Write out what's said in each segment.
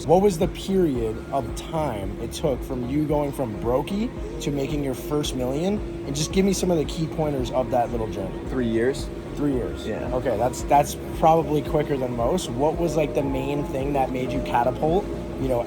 is, what was the period of time it took from you going from Brokie to making your first million? And just give me some of the key pointers of that little journey. 3 years. 3 years. Yeah. Okay, that's probably quicker than most. What was like the main thing that made you catapult,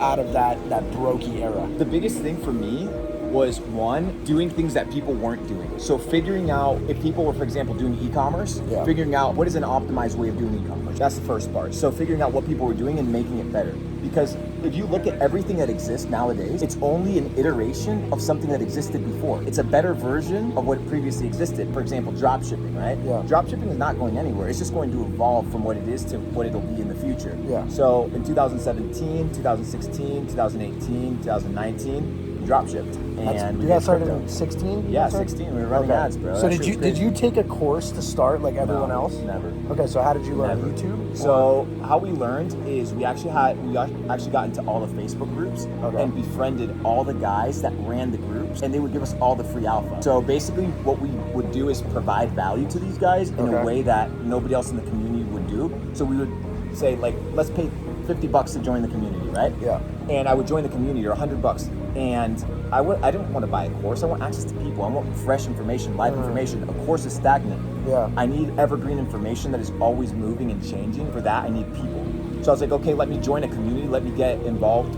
out of that Brokie era? The biggest thing for me was, one, doing things that people weren't doing. So figuring out if people were, for example, doing e-commerce, figuring out what is an optimized way of doing e-commerce. That's the first part. So figuring out what people were doing and making it better. Because if you look at everything that exists nowadays, it's only an iteration of something that existed before. It's a better version of what previously existed. For example, drop shipping, right? Yeah. Drop shipping is not going anywhere. It's just going to evolve from what it is to what it'll be in the future. Yeah. So in 2017, 2016, 2018, 2019, drop shipped. And you guys started in 16? Yeah, 16. We were running ads, bro. So did you take a course to start like everyone else? Never. Okay, so how did you learn? Never. YouTube? So how we learned is we actually got into all the Facebook groups and befriended all the guys that ran the groups, and they would give us all the free alpha. So basically what we would do is provide value to these guys in a way that nobody else in the community would do. So we would say, like, let's pay $50 to join the community, right? Yeah. And I would join the community, or $100, and I didn't want to buy a course. I want access to people. I want fresh information, live information. A course is stagnant. Yeah. I need evergreen information that is always moving and changing. For that, I need people. So I was like, okay, let me join a community. Let me get involved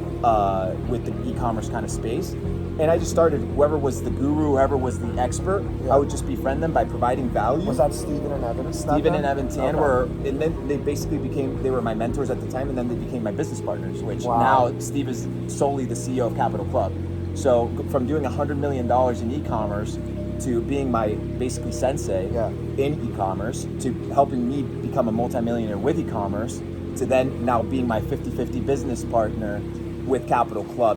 with the e-commerce kind of space. And I just started, whoever was the guru, whoever was the expert, I would just befriend them by providing value. Was that Steven and Evan? Steven and Evan Tan and then they basically they were my mentors at the time, and then they became my business partners, which now Steve is solely the CEO of Capital Club. So from doing $100 million in e-commerce to being my basically sensei in e-commerce, to helping me become a multimillionaire with e-commerce, to then now being my 50-50 business partner with Capital Club.